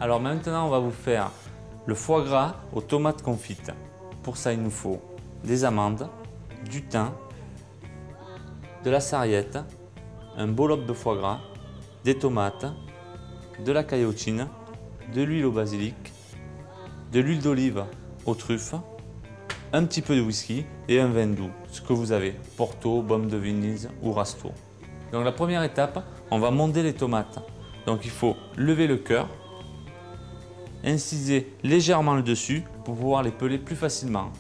Alors maintenant, on va vous faire le foie gras aux tomates confites. Pour ça, il nous faut des amandes, du thym, de la sarriette, un bol de foie gras, des tomates, de la caillotine, de l'huile au basilic, de l'huile d'olive aux truffes, un petit peu de whisky et un vin doux, ce que vous avez, Porto, Baume de Venise ou Rasto. Donc la première étape, on va monder les tomates. Donc il faut lever le cœur, inciser légèrement le dessus pour pouvoir les peler plus facilement.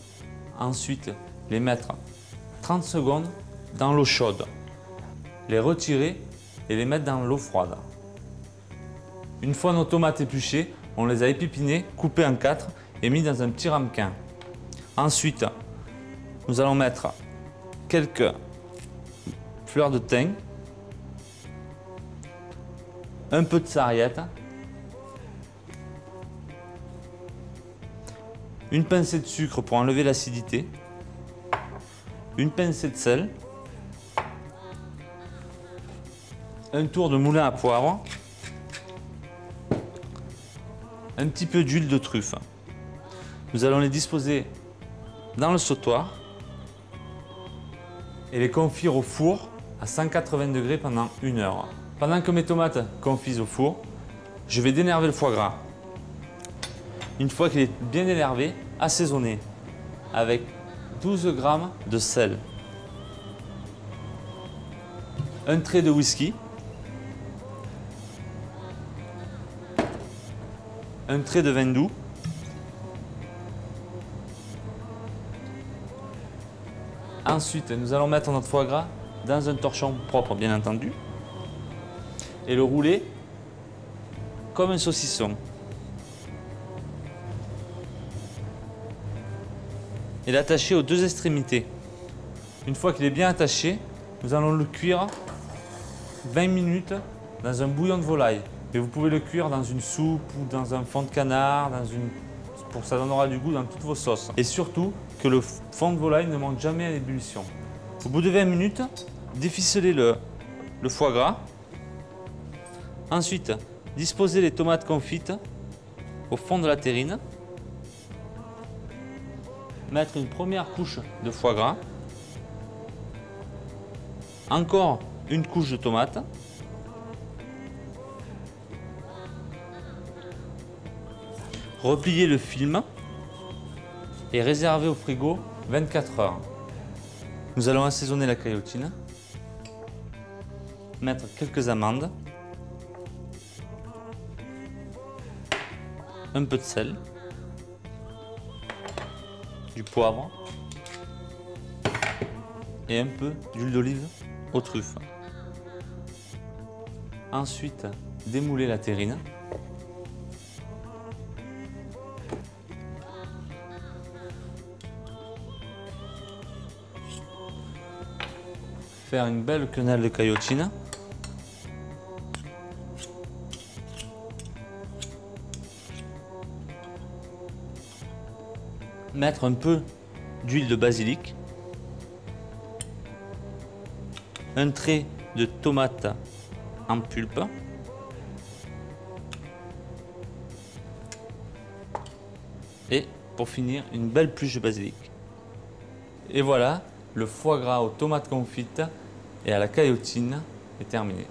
Ensuite, les mettre 30 secondes dans l'eau chaude, les retirer et les mettre dans l'eau froide. Une fois nos tomates épluchées, on les a épipinées, coupées en 4 et mis dans un petit ramequin. Ensuite, nous allons mettre quelques fleurs de thym, un peu de sarriette, une pincée de sucre pour enlever l'acidité, une pincée de sel, un tour de moulin à poivre, un petit peu d'huile de truffe. Nous allons les disposer dans le sautoir et les confire au four à 180 degrés pendant 1 heure. Pendant que mes tomates confisent au four, je vais dénerver le foie gras. Une fois qu'il est bien énervé, assaisonner avec 12 g de sel, un trait de whisky, un trait de vin doux, ensuite nous allons mettre notre foie gras dans un torchon propre bien entendu et le rouler comme un saucisson. Et l'attacher aux 2 extrémités. Une fois qu'il est bien attaché, nous allons le cuire 20 minutes dans un bouillon de volaille. Et vous pouvez le cuire dans une soupe ou dans un fond de canard, pour que ça donnera du goût dans toutes vos sauces. Et surtout, que le fond de volaille ne monte jamais à l'ébullition. Au bout de 20 minutes, déficelez le foie gras. Ensuite, disposez les tomates confites au fond de la terrine. Mettre une première couche de foie gras. Encore une couche de tomates. Replier le film et réserver au frigo 24 heures. Nous allons assaisonner la caillotine, mettre quelques amandes, un peu de sel, du poivre et un peu d'huile d'olive aux truffes. Ensuite, démouler la terrine. Faire une belle quenelle de caillotine. Mettre un peu d'huile de basilic. Un trait de tomate en pulpe. Et pour finir, une belle pluche de basilic. Et voilà, le foie gras aux tomates confites et à la caillotine est terminé.